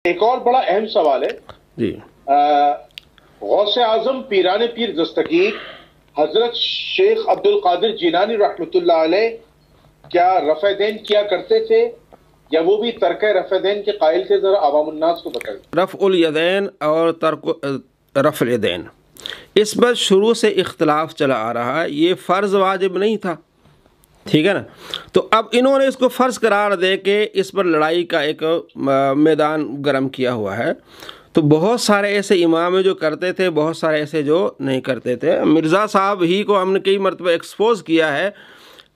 ایک اور بڑا اہم سوال ہے جی، غوث اعظم پیران پیر دستگیر حضرت شیخ عبد القادر جیلانی رحمۃ اللہ علیہ کیا رفع دین کیا کرتے تھے یا وہ بھی ترک رفع دین کے قائل تھے؟ ذرا عوام الناس کو بتائیں۔ رفع الیدین اور ترک رفع الیدین، اس پر شروع سے اختلاف چلا آ رہا ہے۔ یہ فرض واجب نہیں تھا، ٹھیک ہے نا؟ تو اب انہوں نے اس کو فرض قرار دے کے اس پر لڑائی کا ایک میدان گرم کیا ہوا ہے۔ تو بہت سارے ایسے امام جو کرتے تھے، بہت سارے ایسے جو نہیں کرتے تھے۔ مرزا صاحب ہی کو ہم نے کئی مرتبہ ایکسپوز کیا ہے۔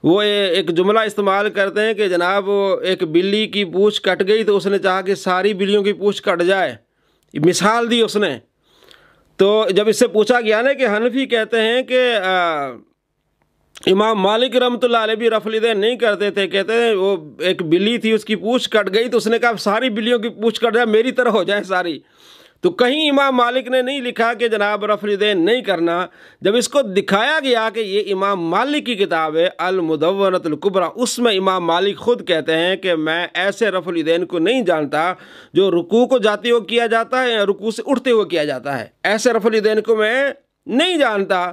وہ ایک جملہ استعمال کرتے ہیں کہ جناب ایک بلی کی پونچھ کٹ گئی تو اس نے چاہا کہ ساری بلیوں کی پونچھ کٹ جائے، مثال دی اس نے۔ تو جب اس سے پوچھا گیا نا کہ حنفی کہتے ہیں کہ امام مالک رحمۃ اللہ علیہ بھی رفع الیدین نہیں کرتے تھے، کہتے ہیں وہ ایک بلی تھی اس کی پونچھ کٹ گئی تو اس نے کہا ساری بلیوں کی پونچھ کٹ جائے، میری طرح ہو جائے ساری۔ تو کہیں امام مالک نے نہیں لکھا کہ جناب رفع الیدین نہیں کرنا۔ جب اس کو دکھایا گیا کہ یہ امام مالک کی کتاب ہے المدونۃ الکبریٰ، اس میں امام مالک خود کہتے ہیں کہ میں ایسے رفع الیدین کو نہیں جانتا جو رکوع کو جاتے ہوئے کیا جاتا ہے یا رکوع سے اٹھتے ہوئے کیا جاتا ہے، ایسے رفع الیدین کو میں نہیں جانتا۔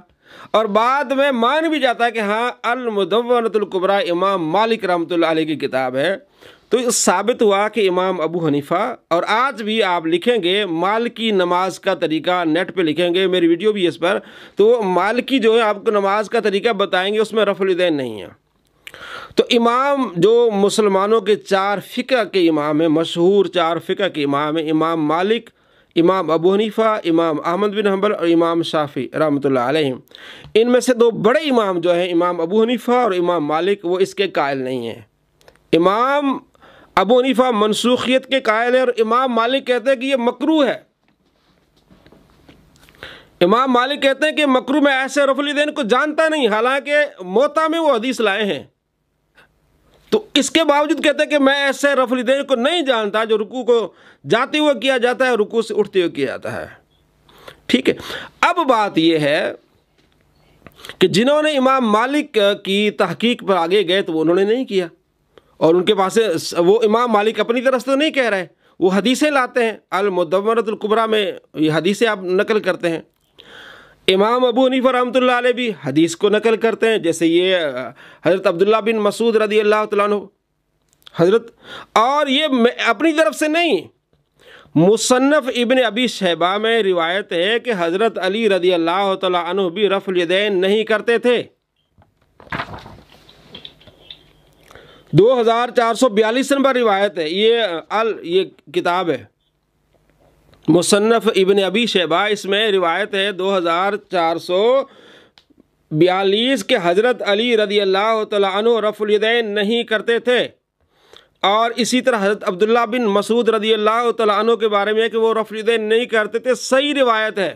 اور بعد میں مان بھی جاتا ہے کہ ہاں المدونۃ الکبریٰ امام مالک رحمۃ اللہ علیہ کی کتاب ہے۔ تو ثابت ہوا کہ امام ابو حنیفہ، اور آج بھی آپ لکھیں گے مالکی نماز کا طریقہ نیٹ پہ لکھیں گے، میری ویڈیو بھی اس پر، تو مالکی جو ہے آپ کو نماز کا طریقہ بتائیں گے، اس میں رفع الیدین نہیں ہے۔ تو امام جو مسلمانوں کے 4 فقہ کے امام ہیں، مشہور 4 فقہ کے امام ہیں، امام مالک، امام ابو حنیفہ، امام احمد بن حنبل اور امام شافعی رحمۃ اللہ علیہ، ان میں سے 2 بڑے امام جو ہیں امام ابو حنیفہ اور امام مالک، وہ اس کے قائل نہیں ہیں۔ امام ابو حنیفہ منسوخیت کے قائل ہے اور امام مالک کہتے ہیں کہ یہ مکروہ ہے۔ امام مالک کہتے ہیں کہ مکروہ میں ایسے رفع الیدین کو جانتا نہیں، حالانکہ موطا میں وہ حدیث لائے ہیں، تو اس کے باوجود کہتے ہیں کہ میں ایسے رفع الیدین کو نہیں جانتا جو رکوع کو جاتے ہوئے کیا جاتا ہے، رکوع سے اٹھتے ہوئے کیا جاتا ہے۔ ٹھیک ہے، اب بات یہ ہے کہ جنہوں نے امام مالک کی تحقیق پر آگے گئے تو انہوں نے نہیں کیا، اور ان کے پاس وہ امام مالک اپنی طرف سے تو نہیں کہہ رہے، وہ حدیثیں لاتے ہیں، المدونۃ الکبریٰ میں یہ حدیثیں آپ نقل کرتے ہیں۔ امام ابو حنیفہ رحمۃ اللہ علیہ بھی حدیث کو نقل کرتے ہیں، جیسے یہ حضرت عبداللہ بن مسعود رضی اللہ تعالیٰ عنہ حضرت، اور یہ اپنی طرف سے نہیں، مصنف ابن ابی شیبہ میں روایت ہے کہ حضرت علی رضی اللہ تعالیٰ عنہ بھی رفع الیدین نہیں کرتے تھے۔ 2442 نمبر روایت ہے، یہ کتاب ہے مصنف ابن ابی شیبہ، اس میں روایت ہے 2442 کہ حضرت علی رضی اللہ تعالیٰ عنہ رفع الیدین نہیں کرتے تھے، اور اسی طرح حضرت عبداللہ بن مسعود رضی اللہ تعالیٰ عنہ کے بارے میں کہ وہ رفع الیدین نہیں کرتے تھے، صحیح روایت ہے۔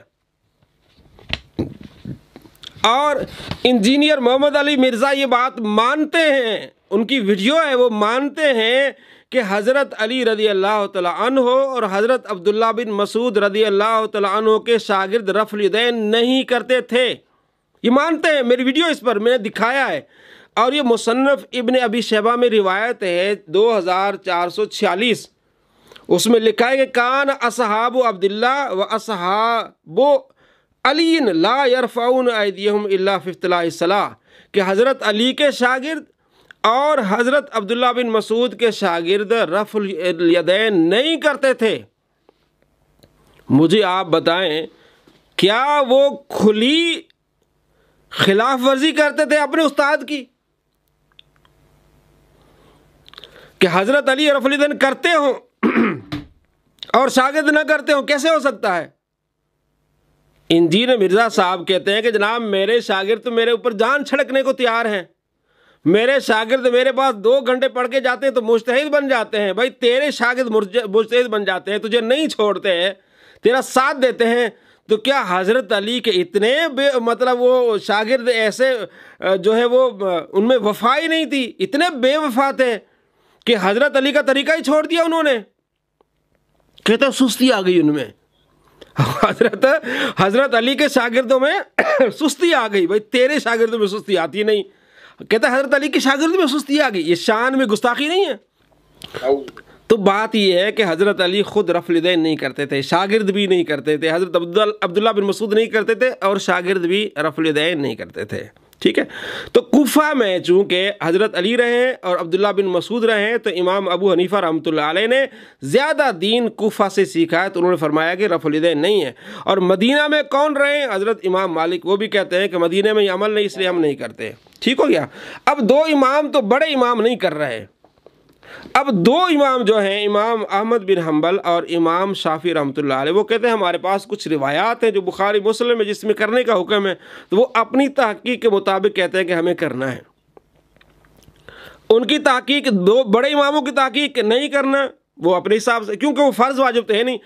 اور انجینئر محمد علی مرزا یہ بات مانتے ہیں، ان کی ویڈیو ہے، وہ مانتے ہیں کہ حضرت علی رضی اللہ تعالیٰ عنہ اور حضرت عبداللہ بن مسعود رضی اللہ تعالیٰ عنہ کے شاگرد رفع الیدین نہیں کرتے تھے، یہ مانتے ہیں، میری ویڈیو اس پر میں نے دکھایا ہے۔ اور یہ مصنف ابن ابی شیبہ میں روایت ہے 2446، اس میں لکھا ہے کہ کان اصحاب عبداللہ و اصحاب علی لا یرفعون ایدیہم الا فی افتتاح الصلاۃ، کہ حضرت علی کے شاگرد اور حضرت عبداللہ بن مسعود کے شاگرد رفع الیدین نہیں کرتے تھے۔ مجھے آپ بتائیں کیا وہ کھلی خلاف ورزی کرتے تھے اپنے استاد کی؟ کہ حضرت علی رفع الیدین کرتے ہوں اور شاگرد نہ کرتے ہوں، کیسے ہو سکتا ہے؟ انجینئر مرزا صاحب کہتے ہیں کہ جناب میرے شاگرد تو میرے اوپر جان چھڑکنے کو تیار ہیں، میرے شاگرد میرے پاس 2 گھنٹے پڑھ کے جاتے ہیں تو مجتہد بن جاتے ہیں۔ بھائی تیرے شاگرد مجتہد بن جاتے ہیں، تجھے نہیں چھوڑتے ہیں، تیرا ساتھ دیتے ہیں، تو کیا حضرت علی کے اتنے مطلب وہ شاگرد ایسے جو ہے وہ ان میں وفا ہی نہیں تھی، اتنے بے وفا تھے کہ حضرت علی کا طریقہ ہی چھوڑ دیا انہوں نے؟ کہتے ہیں سستی آ گئی ان میں، حضرت علی کے شاگردوں میں سستی آ گئی۔ بھائی تیرے شاگردوں میں سستی آتی نہیں، کہتا ہے حضرت علی کی شاگرد میں سستی آ گئی، یہ شان میں گستاخی نہیں ہے؟ تو بات یہ ہے کہ حضرت علی خود رفع الیدین نہیں کرتے تھے، شاگرد بھی نہیں کرتے تھے، حضرت عبداللہ بن مسعود نہیں کرتے تھے، اور شاگرد بھی رفع الیدین نہیں کرتے تھے، ٹھیک ہے۔ تو کوفہ میں چونکہ حضرت علی رہے اور عبداللہ بن مسعود رہے تو امام ابو حنیفہ رحمۃ اللہ علیہ نے زیادہ دین کوفہ سے سیکھا ہے، تو انہوں نے فرمایا کہ رفع الیدین نہیں ہے۔ اور مدینہ میں کون رہے؟ حضرت امام مالک، وہ بھی کہتے ہیں کہ مدینہ میں یہ عمل نہیں، اس لیے ہم نہیں کرتے، ٹھیک ہو گیا۔ اب دو امام تو بڑے امام نہیں کر رہے، اب دو امام جو ہیں، امام احمد بن حنبل اور امام شافعی رحمۃ اللہ علیہ، وہ کہتے ہیں ہمارے پاس کچھ روایات ہیں جو بخاری مسلم میں جس میں کرنے کا حکم ہے، تو وہ اپنی تحقیق کے مطابق کہتے ہیں کہ ہمیں کرنا ہے۔ ان کی تحقیق، دو بڑے اماموں کی تحقیق نہیں کرنا، وہ اپنے حساب سے، کیونکہ وہ فرض واجب تو ہے نہیں،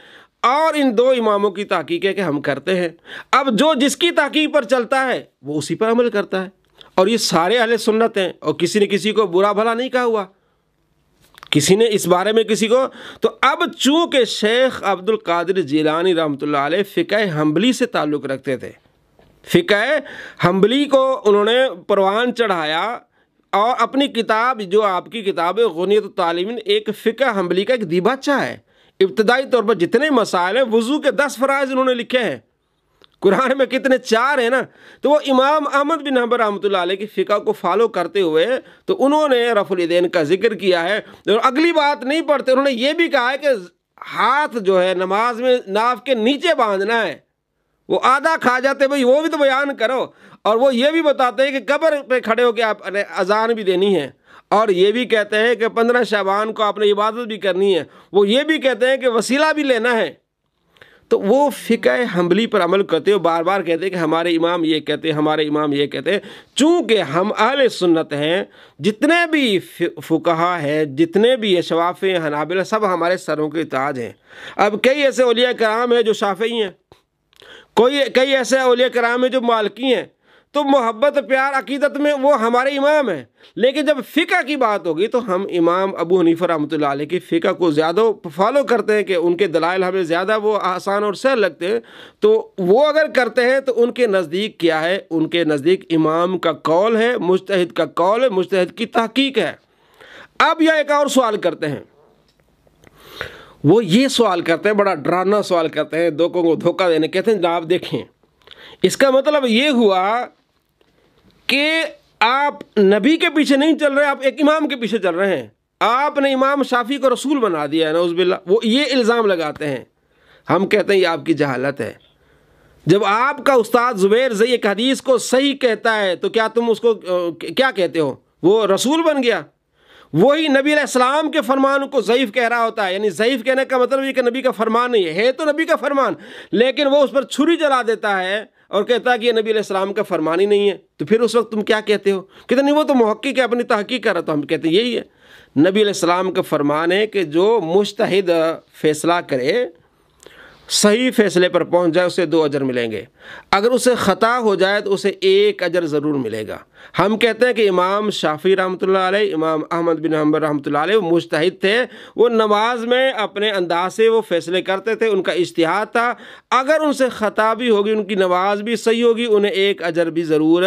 اور ان دو اماموں کی تحقیق ہے کہ ہم کرتے ہیں۔ اب جو جس کی تحقیق پر چلتا ہے وہ اسی پر عمل کرتا ہے، اور یہ سارے اہل سنت ہیں، اور کسی نے کسی کو برا بھلا نہیں کہا ہوا، کسی نے اس بارے میں کسی کو۔ تو اب چونکہ شیخ عبد القادر جیلانی رحمۃ اللہ علیہ فقہ حنبلی سے تعلق رکھتے تھے، فقہ حنبلی کو انہوں نے پروان چڑھایا، اور اپنی کتاب، جو آپ کی کتاب ہے غنیۃ الطالبین، ایک فقہ حنبلی کا ایک دیباچہ ہے۔ ابتدائی طور پر جتنے مسائل ہیں، وضو کے 10 فرائض انہوں نے لکھے ہیں، قرآن میں کتنے 4 ہیں نا، تو وہ امام احمد بن حنبل رحمۃ اللہ علیہ کی فقہ کو فالو کرتے ہوئے تو انہوں نے رفع الیدین کا ذکر کیا ہے۔ اور اگلی بات نہیں پڑھتے، انہوں نے یہ بھی کہا ہے کہ ہاتھ جو ہے نماز میں ناف کے نیچے باندھنا ہے، وہ آدھا کھا جاتے بھئی وہ بھی تو بیان کرو، اور وہ یہ بھی بتاتے ہیں کہ قبر پہ کھڑے ہو کے آپ اذان بھی دینی ہے، اور یہ بھی کہتے ہیں کہ 15 شعبان کو آپ نے عبادت بھی کرنی ہے، وہ یہ بھی کہتے ہیں کہ وسیلہ بھی لینا ہے۔ تو وہ فقہ حنبلی پر عمل کرتے ہو، بار بار کہتے ہیں کہ ہمارے امام یہ کہتے ہیں، ہمارے امام یہ کہتے ہیں۔ چونکہ ہم اہل سنت ہیں، جتنے بھی فقہا ہیں، جتنے بھی شوافی حنابلہ، سب ہمارے سروں کے تاج ہیں۔ اب کئی ایسے اولیاء کرام ہیں جو شافعی ہیں، کئی ایسے اولیاء کرام ہیں جو مالکی ہیں، تو محبت پیار عقیدت میں وہ ہمارے امام ہیں، لیکن جب فقہ کی بات ہوگی تو ہم امام ابو حنیفہ رحمۃ اللہ علیہ کی فقہ کو زیادہ فالو کرتے ہیں، کہ ان کے دلائل ہمیں زیادہ وہ آسان اور سہل لگتے ہیں، تو وہ اگر کرتے ہیں تو ان کے نزدیک کیا ہے؟ ان کے نزدیک امام کا قول ہے، مجتہد کا قول ہے، مجتہد کی تحقیق ہے۔ اب یہ ایک اور سوال کرتے ہیں، وہ یہ سوال کرتے ہیں، بڑا ڈرانا سوال کرتے ہیں، لوگوں کو دھوکہ دینے، کہتے ہیں جناب دیکھیں، اس کا مطلب یہ ہوا کہ آپ نبی کے پیچھے نہیں چل رہے، آپ ایک امام کے پیچھے چل رہے ہیں، آپ نے امام شافعی کو رسول بنا دیا ہے، نعوذ باللہ۔ وہ یہ الزام لگاتے ہیں، ہم کہتے ہیں یہ آپ کی جہالت ہے۔ جب آپ کا استاد زبیر زئی ایک حدیث کو صحیح کہتا ہے تو کیا تم اس کو کیا کہتے ہو؟ وہ رسول بن گیا۔ وہی نبی علیہ السلام کے فرمان کو ضعیف کہہ رہا ہوتا ہے، یعنی ضعیف کہنے کا مطلب یہ کہ نبی کا فرمان نہیں ہے تو نبی کا فرمان، لیکن وہ اس پر چھری چلا دیتا ہے اور کہتا ہے کہ یہ نبی علیہ السلام کا فرمان ہی نہیں ہے، تو پھر اس وقت تم کیا کہتے ہو؟ کہتے نہیں وہ تو محقق ہے، اپنی تحقیق کر رہا، تو ہم کہتے ہیں یہی ہے، نبی علیہ السلام کا فرمان ہے کہ جو مجتہد فیصلہ کرے، صحیح فیصلے پر پہنچ جائے، اسے 2 اجر ملیں گے، اگر اسے خطا ہو جائے تو اسے 1 اجر ضرور ملے گا۔ ہم کہتے ہیں کہ امام شافعی رحمۃ اللہ علیہ، امام احمد بن حنبل رحمۃ اللہ علیہ وہ مجتہد تھے، وہ نماز میں اپنے انداز سے وہ فیصلے کرتے تھے، ان کا اجتہاد تھا، اگر ان سے خطا بھی ہوگی، ان کی نماز بھی صحیح ہوگی، انہیں 1 اجر بھی ضرور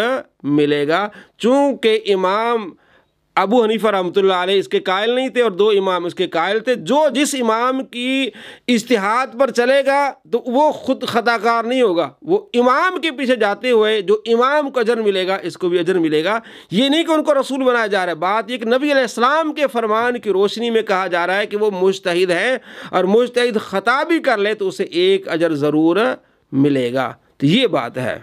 ملے گا۔ چونکہ امام ابو حنیفہ رحمۃ اللہ علیہ اس کے قائل نہیں تھے اور 2 امام اس کے قائل تھے، جو جس امام کی اجتہاد پر چلے گا تو وہ خود خطا کار نہیں ہوگا، وہ امام کے پیچھے جاتے ہوئے جو امام کو اجر ملے گا اس کو بھی اجر ملے گا۔ یہ نہیں کہ ان کو رسول بنایا جا رہا ہے، بات یہ کہ نبی علیہ السلام کے فرمان کی روشنی میں کہا جا رہا ہے کہ وہ مجتہد ہے، اور مجتہد خطا بھی کر لے تو اسے 1 اجر ضرور ملے گا، تو یہ بات ہے۔